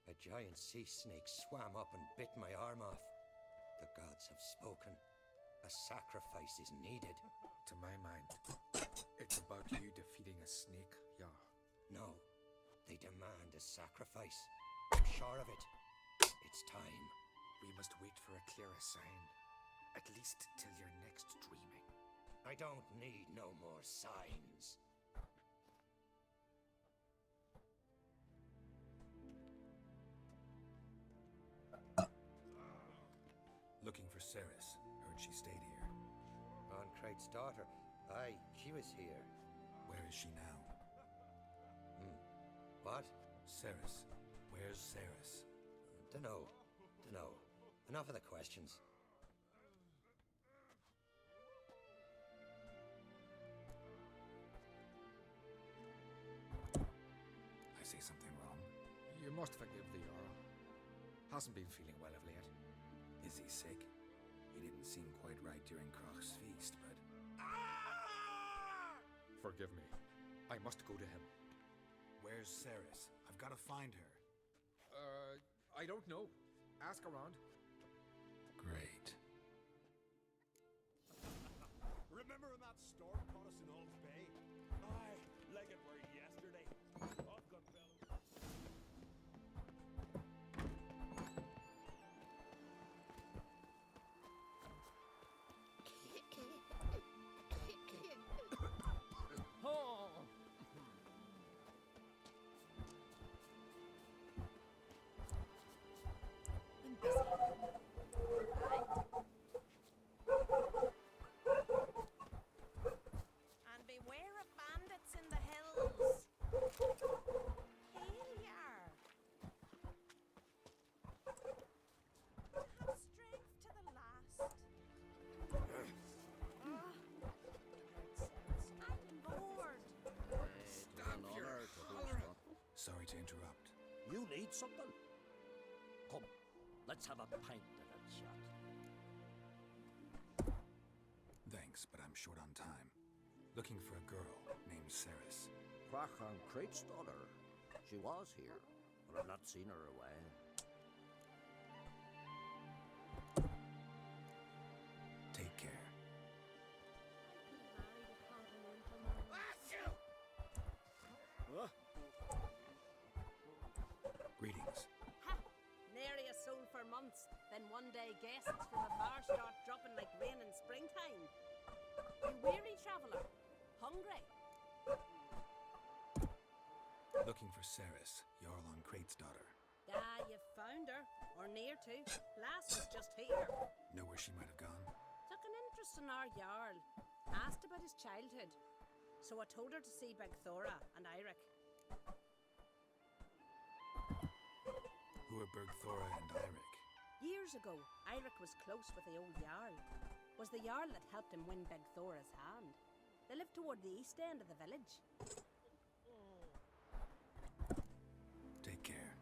A giant sea snake swam up and bit my arm off. The gods have spoken. A sacrifice is needed. To my mind, it's about you defeating a snake, yeah. No, they demand a sacrifice. I'm sure of it. It's time. We must wait for a clearer sign. At least till your next dreaming. I don't need no more signs. Looking for Ceres. Heard she stayed here. Crate's daughter. Aye, she was here. Where is she now? What? Ceres. Where's Ceres? Dunno. Enough of the questions. I say something wrong? You must forgive the Jarl. Hasn't been feeling well of late. Is he sick? He didn't seem quite right during Crach's feast, but... Forgive me. I must go to him. Where's Ceres? I've got to find her. I don't know. Ask around. Great. Remember when that storm caught us in Old Bay? Aye, like it were yesterday. I've got bells. And beware of bandits in the hills. Hail yar. Have strength to the last. I'm bored. Stop your hollering. Sorry to interrupt. You need something? Come, let's have a pint of that shot. Thanks, but I'm short on time. Looking for a girl named Ceres. Crach and Crate's daughter. She was here, but I've not seen her away. Take care. Greetings. Ha! Nary a soul for months. Then one day guests from a bar start dropping like rain in springtime. You weary traveller? Hungry? Looking for Ceres, Jarl on Crate's daughter. Ah, you found her. Or near to. Lass was just here. Know where she might have gone? Took an interest in our Jarl. Asked about his childhood. So I told her to see Bergthora and Eirik. Who are Bergthora and Eirik? Years ago, Eirik was close with the old Jarl. Was the Jarl that helped him win Bergthora's hand. They lived toward the east end of the village. Take care.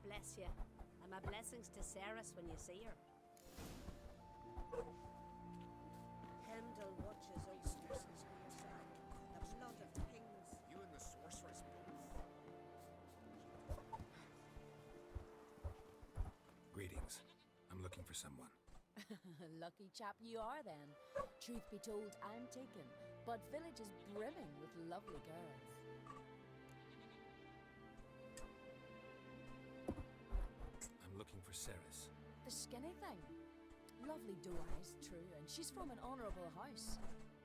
Bless you. And my blessings to Ceres when you see her. Heimdall watches oysters and spearside. The blood of kings. You and the sorceress both. Greetings. I'm looking for someone. Lucky chap you are then. Truth be told, I'm taken, but village is brimming with lovely girls. I'm looking for Ceres. The skinny thing. Lovely doe eyes, true, and she's from an honourable house.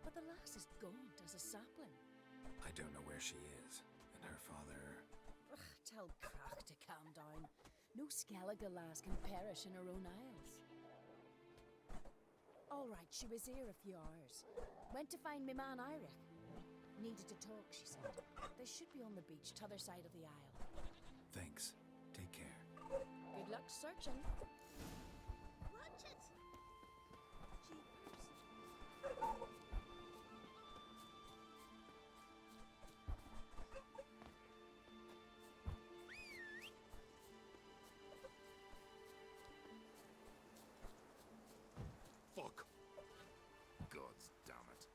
But the lass is gaunt as a sapling. I don't know where she is. And her father... Ugh, tell Crach to calm down. No Skellige lass can perish in her own isles. All right, she was here a few hours. Went to find me man Eirik. Needed to talk, she said. They should be on the beach, t'other side of the isle. Thanks. Take care. Good luck searching. Watch it! Jeepers. Fuck. Gods damn it.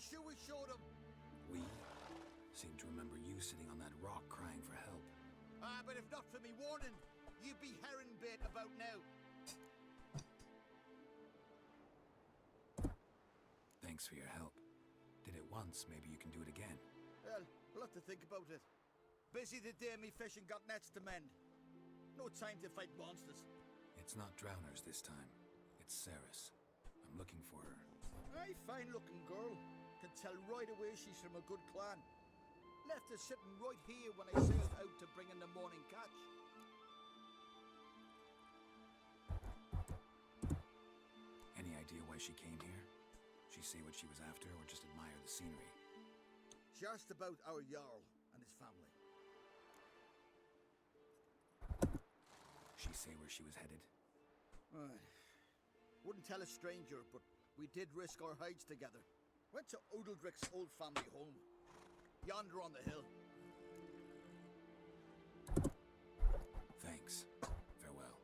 sure we showed him. We seem to remember you sitting on that rock crying for help. Ah, but if not for me warning, you'd be herring bait about now. Thanks for your help. Did it once, maybe you can do it again. Well, I'll have to think about it. Busy the day me fishing got nets to mend. No time to fight monsters. It's not drowners this time. It's Ceres. I'm looking for her. Aye, fine-looking girl. Can tell right away she's from a good clan. Left her sitting right here when I sailed out to bring in the morning catch. Any idea why she came here? She say what she was after or just admire the scenery? She asked about our Jarl and his family. She say where she was headed? Wouldn't tell a stranger, but we did risk our hides together. Went to Udaldric's old family home. Yonder on the hill. Thanks. Farewell.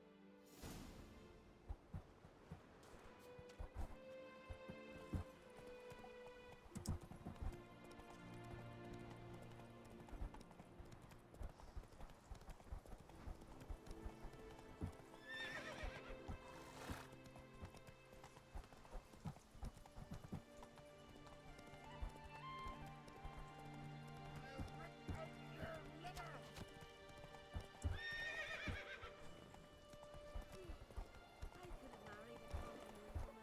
I could have married a continental man.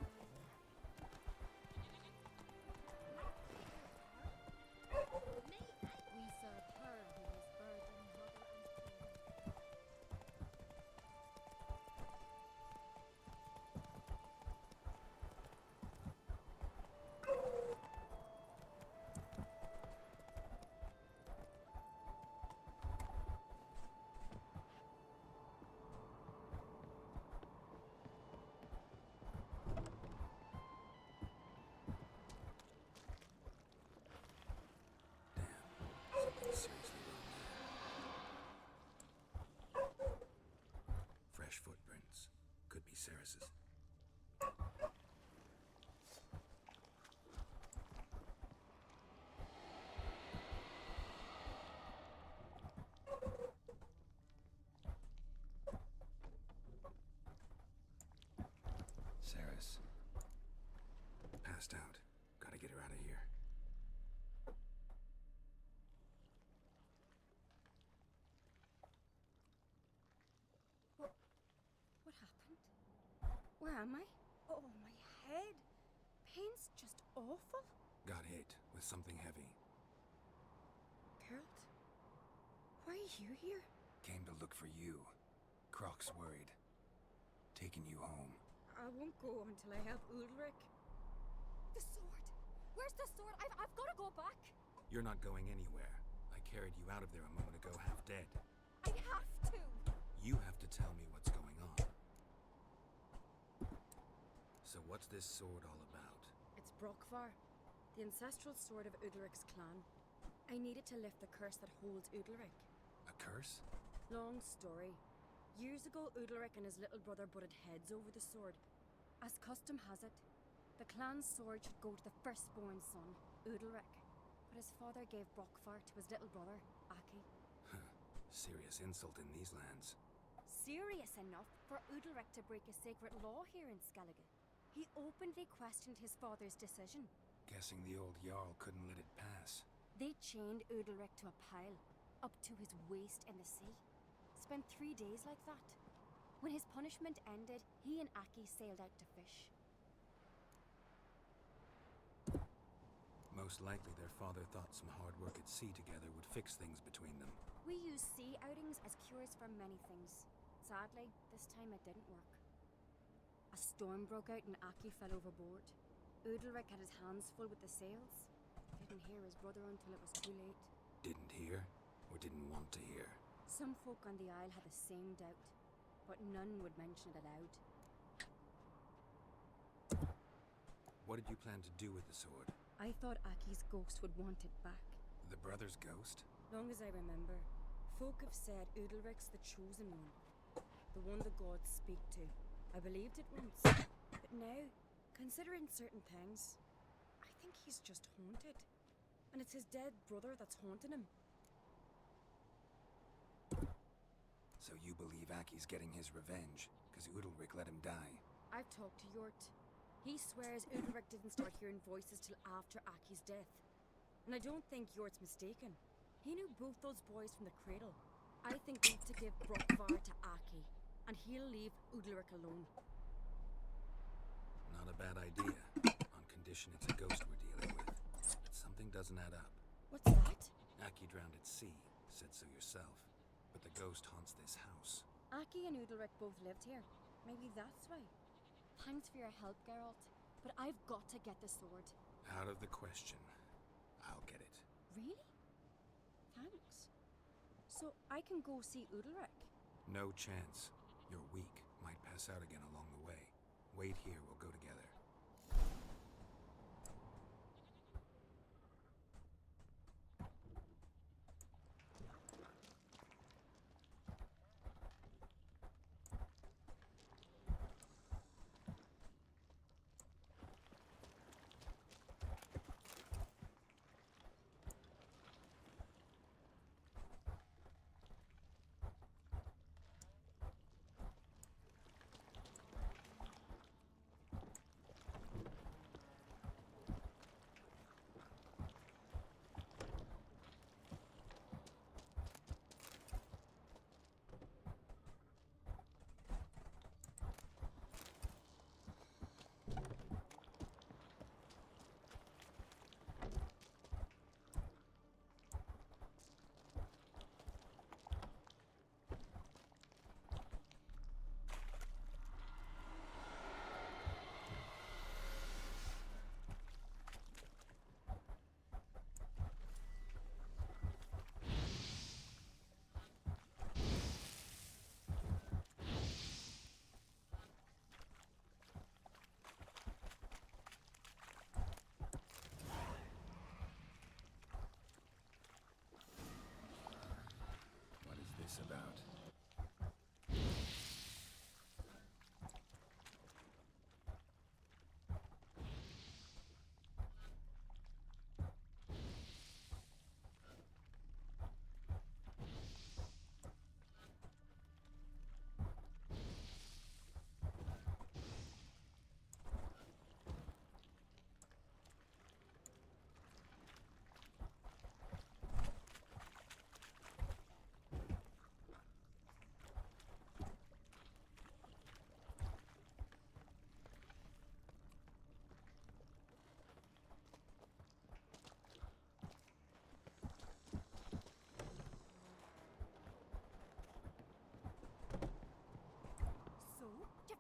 We served her who was virgin, mother, and queen. Something seriously wrong there. Fresh footprints. Could be Ceres's. Ceres. Passed out. Gotta get her out of here. What happened? Where am I? Oh, my head. Pain's just awful. Got hit with something heavy. Geralt, why are you here? Came to look for you. Croc's worried. Taking you home. I won't go until I have Ulrich. The sword! Where's the sword? I've got to go back. You're not going anywhere. I carried you out of there a moment ago, half dead. I have to. You have to tell me what's going on. So what's this sword all about? It's Brokvar, the ancestral sword of Udalric's clan. I needed to lift the curse that holds Udalric. A curse? Long story. Years ago, Udalric and his little brother butted heads over the sword. As custom has it, the clan's sword should go to the firstborn son, Udalric. But his father gave Brokvar to his little brother, Aki. Serious insult in these lands. Serious enough for Udalric to break a sacred law here in Skellige. He openly questioned his father's decision. Guessing the old Jarl couldn't let it pass. They chained Udalric to a pile, up to his waist in the sea. Spent 3 days like that. When his punishment ended, he and Aki sailed out to fish. Most likely their father thought some hard work at sea together would fix things between them. We use sea outings as cures for many things. Sadly, this time it didn't work. A storm broke out and Aki fell overboard. Udalric had his hands full with the sails. Didn't hear his brother until it was too late. Didn't hear, or didn't want to hear. Some folk on the Isle had the same doubt, but none would mention it aloud. What did you plan to do with the sword? I thought Aki's ghost would want it back. The brother's ghost? Long as I remember, folk have said Udalric's the chosen one. The one the gods speak to. I believed it once. But now, considering certain things, I think think he's just haunted. And it's his dead brother that's haunting him. So you believe Aki's getting his revenge, because Udalric let him die? I've talked to Yort. He swears Udalric didn't start hearing voices till after Aki's death. And I don't think Yort's mistaken. He knew both those boys from the cradle. I think we need to give Brockvar to Aki, and he'll leave Udalric alone. Not a bad idea, on condition it's a ghost we're dealing with. But something doesn't add up. What's that? Aki drowned at sea, said so yourself. But the ghost haunts this house. Aki and Udalric both lived here. Maybe that's why. Thanks for your help, Geralt. But I've got to get the sword. Out of the question. I'll get it. Really? Thanks. So I can go see Udalric? No chance. You're weak. Might pass out again along the way. Wait here, we'll go together. About.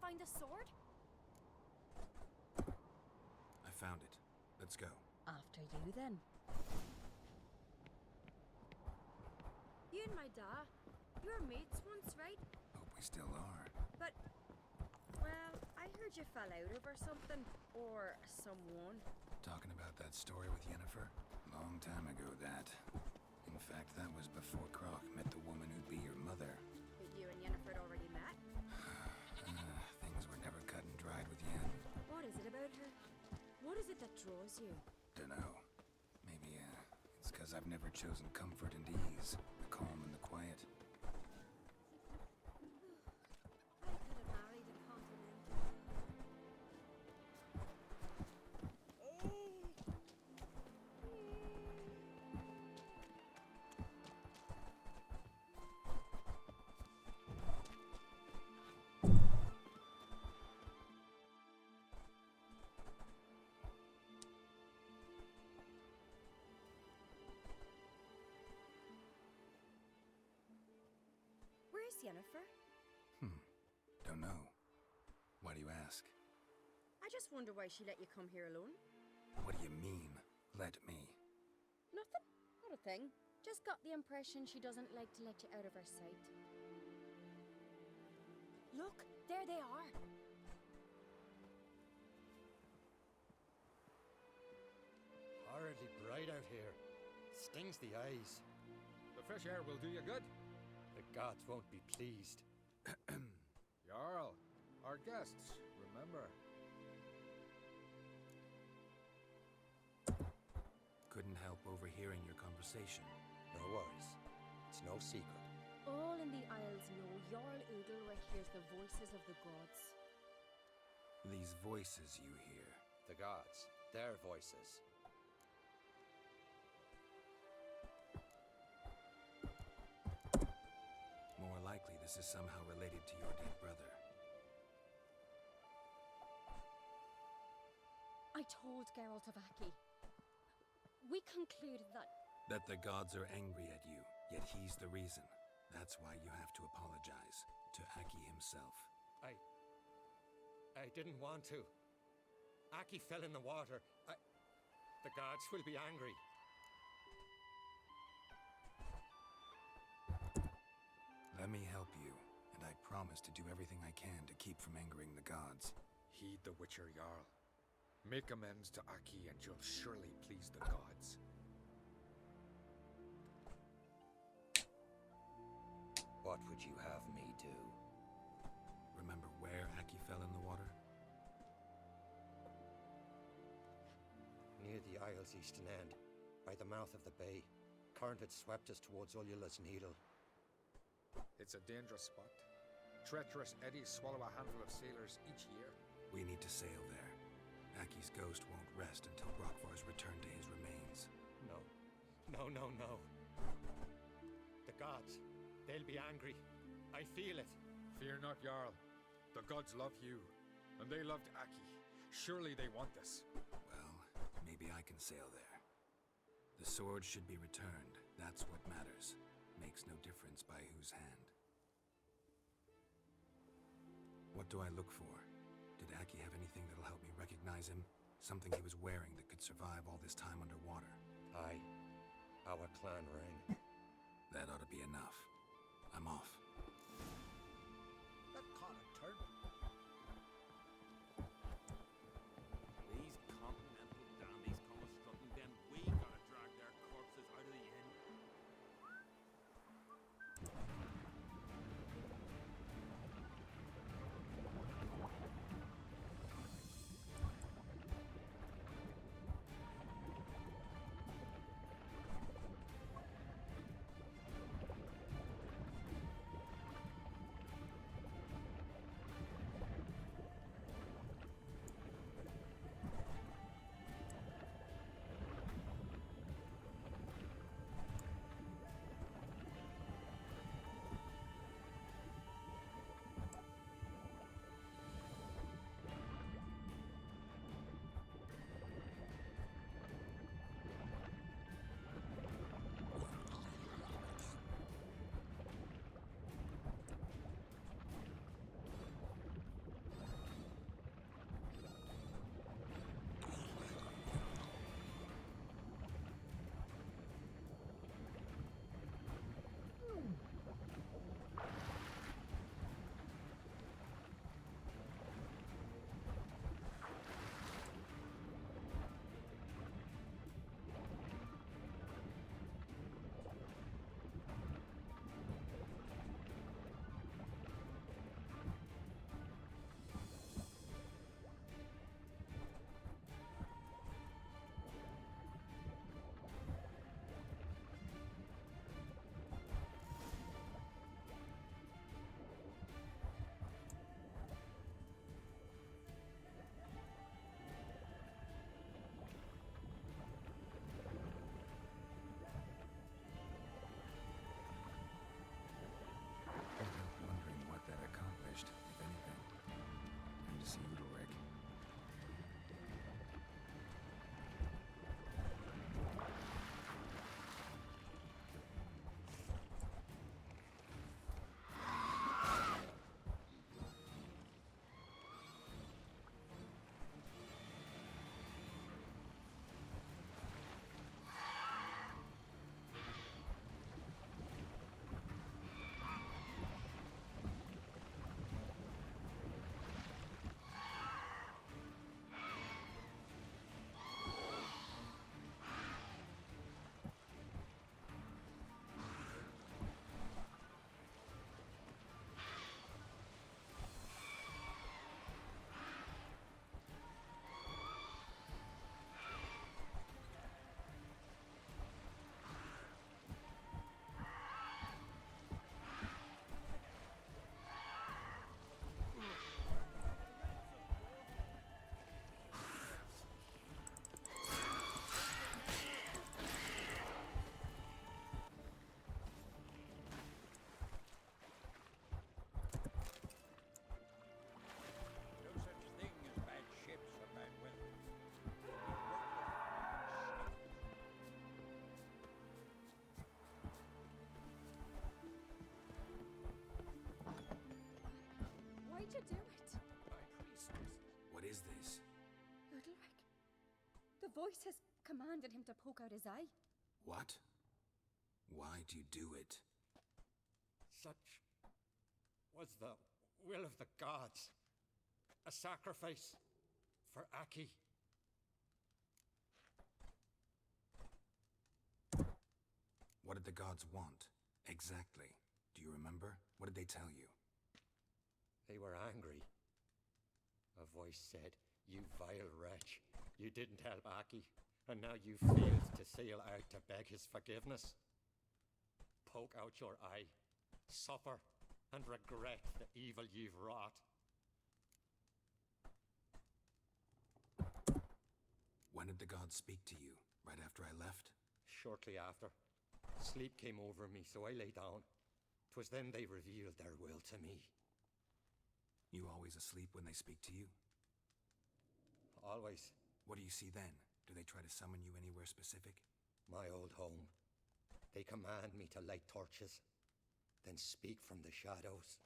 Find the sword? I found it. Let's go. After you, then. You and my dad, you were mates once, right? Hope we still are. But, well, I heard you fell out over something. Or someone. Talking about that story with Yennefer? Long time ago, that. In fact, that was before Croc met the woman who'd be your mother. But you and Yennefer had already met? Things were never cut and dried with Yen. What is it about her? What is it that draws you? Dunno. Maybe, it's because I've never chosen comfort and ease. The calm and the quiet. I could have married a continental. Where's Yennefer? Don't know. Why do you ask? I just wonder why she let you come here alone. What do you mean, let me? Nothing. Not a thing. Just got the impression she doesn't like to let you out of her sight. Look, there they are. Horridly bright out here. Stings the eyes. The fresh air will do you good. The gods won't be pleased. Jarl, our guests, remember. overhearing your conversation. No worries. It's no secret. All in the Isles know Jarl Udalric hears the voices of the gods. These voices you hear. The gods. Their voices. More likely this is somehow related to your dead brother. I told Geralt of Aki. We concluded that That the gods are angry at you, yet he's the reason. That's why you have to apologize to Aki himself. I didn't want to. Aki fell in the water. The gods will be angry. Let me help you, and I promise to do everything I can to keep from angering the gods. Heed the Witcher Jarl. Make amends to Aki and you'll surely please the gods. What would you have me do? Remember where Aki fell in the water? Near the Isle's eastern end, by the mouth of the bay. Current had swept us towards Ullula's Needle. It's a dangerous spot. Treacherous eddies swallow a handful of sailors each year. We need to sail there. Aki's ghost won't rest until Brokvar's returned to his remains. No. The gods, they'll be angry. I feel it. Fear not, Jarl. The gods love you, and they loved Aki. Surely they want this. Well, maybe I can sail there. The sword should be returned. That's what matters. Makes no difference by whose hand. What do I look for? Did Aki have anything that'll help me recognize him? Something he was wearing that could survive all this time underwater? Aye. Our clan ring. That ought to be enough. I'm off. That can't turn. These continental dandies come a strutting, then we gotta drag their corpses out of the inn. The voice has commanded him to poke out his eye. What? Why do you do it? Such was the will of the gods. A sacrifice for Aki. What did the gods want? Exactly. Do you remember? What did they tell you? They were angry. A voice said, "You vile wretch, you didn't help Aki, and now you failed to sail out to beg his forgiveness. Poke out your eye, suffer, and regret the evil you've wrought." When did the gods speak to you? Right after I left? Shortly after, sleep came over me, so I lay down. 'Twas then they revealed their will to me. You always asleep when they speak to you? Always. What do you see then? Do they try to summon you anywhere specific? My old home. They command me to light torches, then speak from the shadows.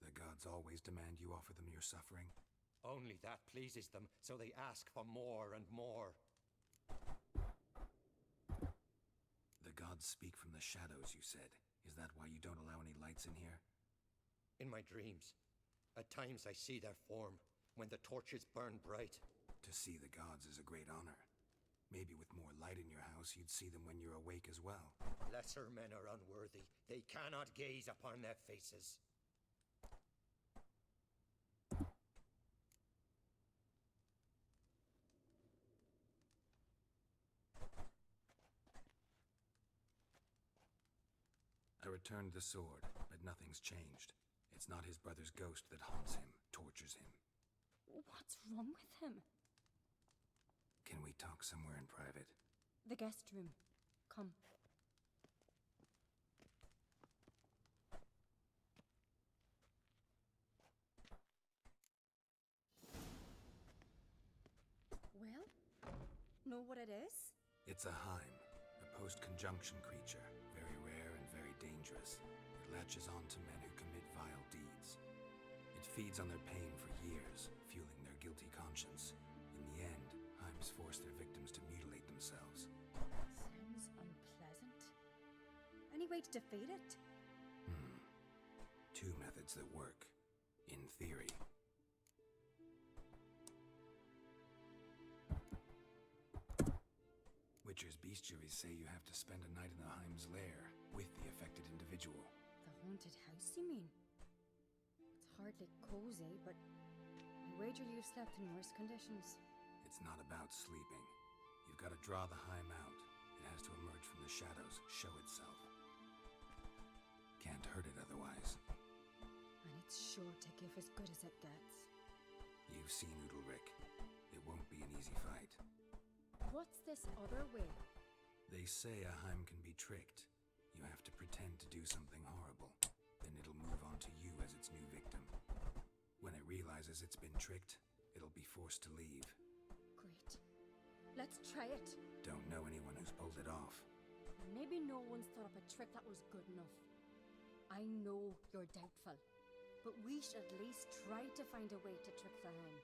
The gods always demand you offer them your suffering? Only that pleases them, so they ask for more and more. The gods speak from the shadows, you said. Is that why you don't allow any lights in here? In my dreams, at times I see their form, when the torches burn bright. To see the gods is a great honor. Maybe with more light in your house, you'd see them when you're awake as well. Lesser men are unworthy. They cannot gaze upon their faces. I returned the sword, but nothing's changed. It's not his brother's ghost that haunts him, tortures him. What's wrong with him? Can we talk somewhere in private? The guest room. Come. Well, know what it is? It's a Heim, a post-conjunction creature, very rare and very dangerous. It latches on to men who commit vile deeds. It feeds on their pain for years, fueling their guilty conscience. In the end, Heims force their victims to mutilate themselves. Sounds unpleasant. Any way to defeat it? Two methods that work, in theory. Witcher's bestiaries say you have to spend a night in the Heim's lair with the affected individual. The haunted house, you mean? It's hardly cozy, but I wager you've slept in worse conditions. It's not about sleeping. You've got to draw the Heim out. It has to emerge from the shadows, show itself. Can't hurt it otherwise. And it's sure to give as good as it gets. You've seen Udalric. It won't be an easy fight. What's this other way? They say a Heim can be tricked. You have to pretend to do something horrible. Then it'll move on to you as its new victim. When it realizes it's been tricked, it'll be forced to leave. Great. Let's try it. Don't know anyone who's pulled it off. Maybe no one's thought up a trick that was good enough. I know you're doubtful, but we should at least try to find a way to trick the Heim.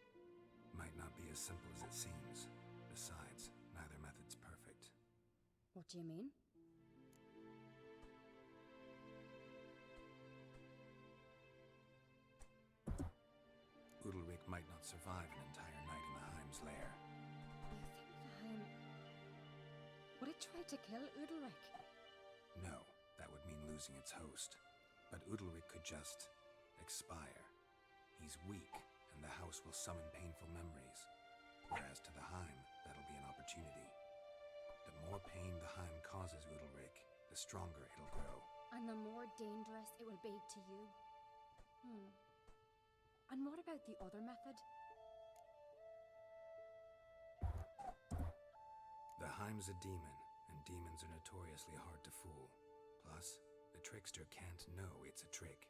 Might not be as simple as it seems. Besides, neither method's perfect. What do you mean? Udalric might not survive an entire night in the Heim's lair. You think the Heim... Would it try to kill Udalric? No, that would mean losing its host. But Udalric could just expire. He's weak, and the house will summon painful memories. Whereas to the Heim, that'll be an opportunity. The more pain the Heim causes Udalric, the stronger it'll grow. And the more dangerous it will be to you. And what about the other method? The Heim's a demon, and demons are notoriously hard to fool. Plus, the trickster can't know it's a trick.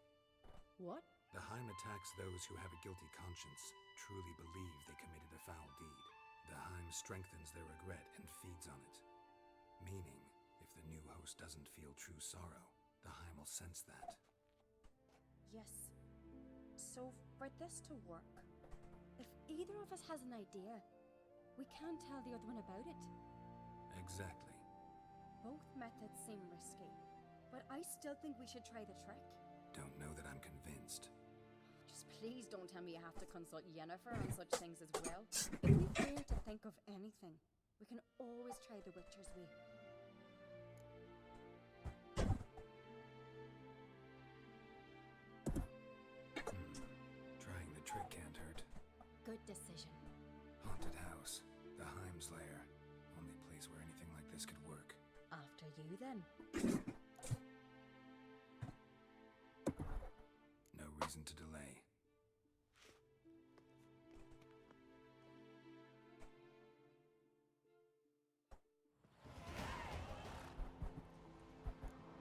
What? The Heim attacks those who have a guilty conscience, truly believe they committed a foul deed. The Heim strengthens their regret and feeds on it. Meaning, if the new host doesn't feel true sorrow, the Heim will sense that. Yes. So, for this to work, if either of us has an idea, we can't tell the other one about it. Exactly. Both methods seem risky, but I still think we should try the trick. Don't know that I'm convinced. Just please don't tell me you have to consult Yennefer on such things as well. If we fail to think of anything, we can always try the Witcher's way. Trying the trick can't hurt. Good decision. Haunted house. The Heim's lair. Only place where anything like this could work. After you, then. No reason to delay.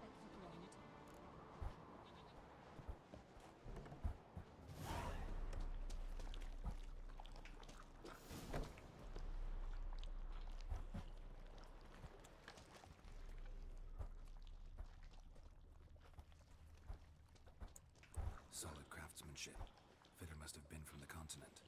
Let's look around. Solid craftsmanship. Fitter must have been from the continent.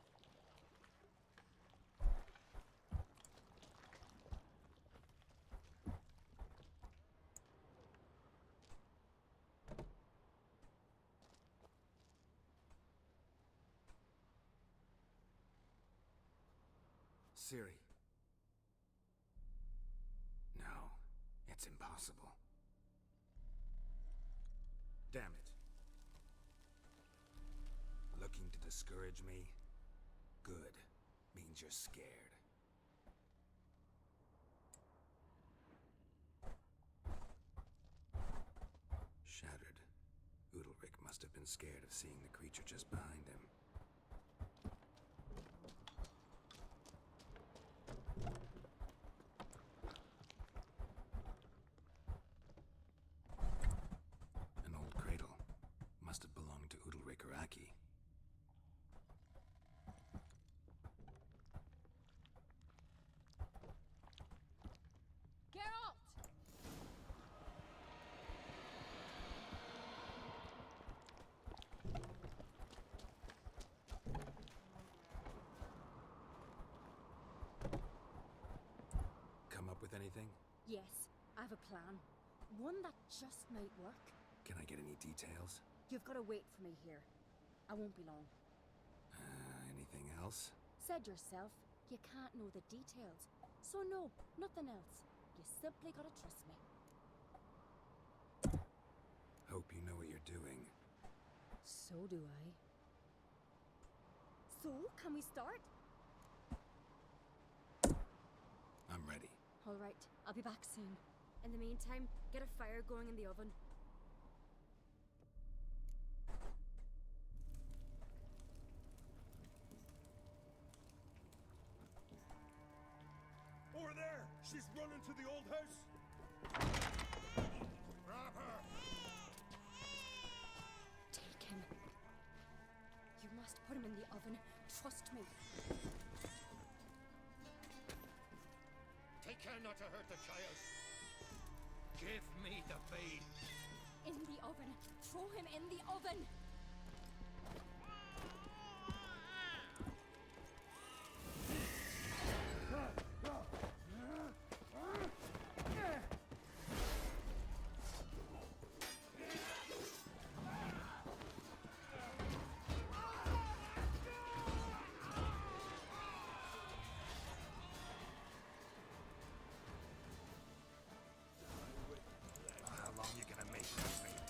Ciri. No, it's impossible. Damn it. Looking to discourage me? Good. Means you're scared. Shattered. Udalric must have been scared of seeing the creature just behind him. An old cradle. Must have belonged to Udalric or Aki. Geralt! Come up with anything? Yes, I have a plan. One that just might work. Can I get any details? You've got to wait for me here. I won't be long. Anything else? Said yourself, you can't know the details. So no, nothing else. You simply gotta trust me. Hope you know what you're doing. So do I. So, can we start? I'm ready. All right, I'll be back soon. In the meantime, get a fire going in the oven. Over there! She's running to the old house! Grab her! Take him. You must put him in the oven. Trust me. Take care not to hurt the child. Give me the babe. In the oven. Throw him in the oven. How long you gonna make that wait?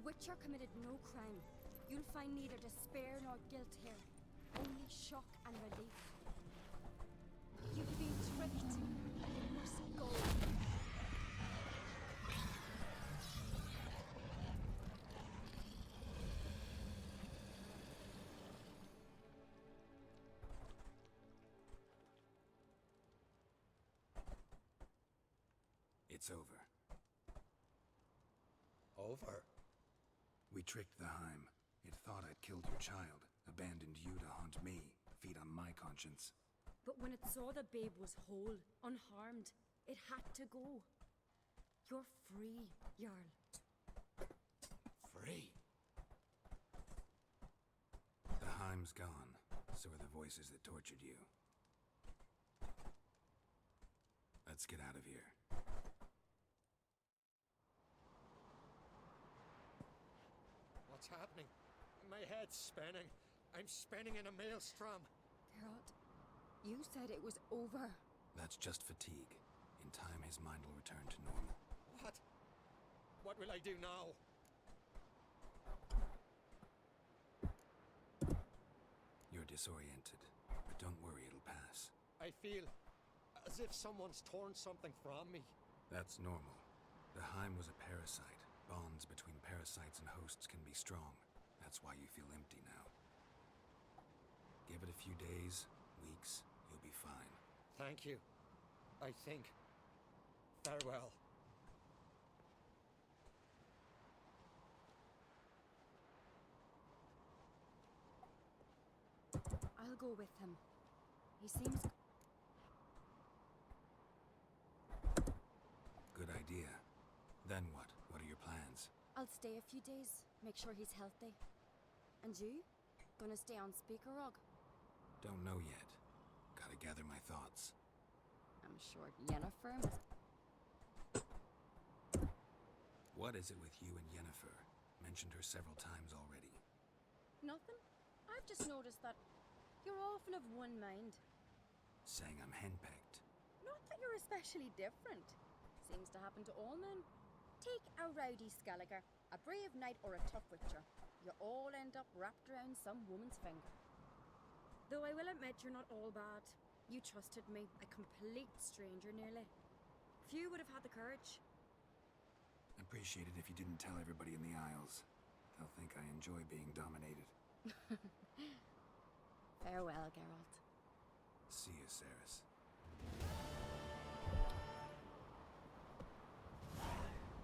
Witcher committed no crime. You'll find neither despair nor guilt here. Only shock and relief. You've been tricked. You must go. It's over. Over? We tricked the Heim. It thought I'd killed your child, abandoned you to haunt me, feed on my conscience. But when it saw the babe was whole, unharmed, it had to go. You're free, Jarl. Free? The Heim's gone, so are the voices that tortured you. Let's get out of here. What's happening? My head's spinning. I'm spinning in a maelstrom. Geralt, you said it was over. That's just fatigue. In time, his mind will return to normal. What? What will I do now? You're disoriented, but don't worry, it'll pass. I feel as if someone's torn something from me. That's normal. The Heim was a parasite. Bonds between parasites and hosts can be strong. That's why you feel empty now. Give it a few days, weeks, you'll be fine. Thank you. I think. Farewell. I'll go with him. He seems... Good idea. Then what? What are your plans? I'll stay a few days, make sure he's healthy. And you? Gonna stay on Speaker Rog? Don't know yet. Gotta gather my thoughts. I'm sure Yennefer must... What is it with you and Yennefer? Mentioned her several times already. Nothing. I've just noticed that you're often of one mind. Saying I'm henpecked. Not that you're especially different. Seems to happen to all men. Take a rowdy Skelliger, a brave knight, or a tough witcher. You all end up wrapped around some woman's finger. Though I will admit you're not all bad. You trusted me, a complete stranger nearly. Few would have had the courage. Appreciate it if you didn't tell everybody in the Isles. They'll think I enjoy being dominated. Farewell, Geralt. See you, Ceres.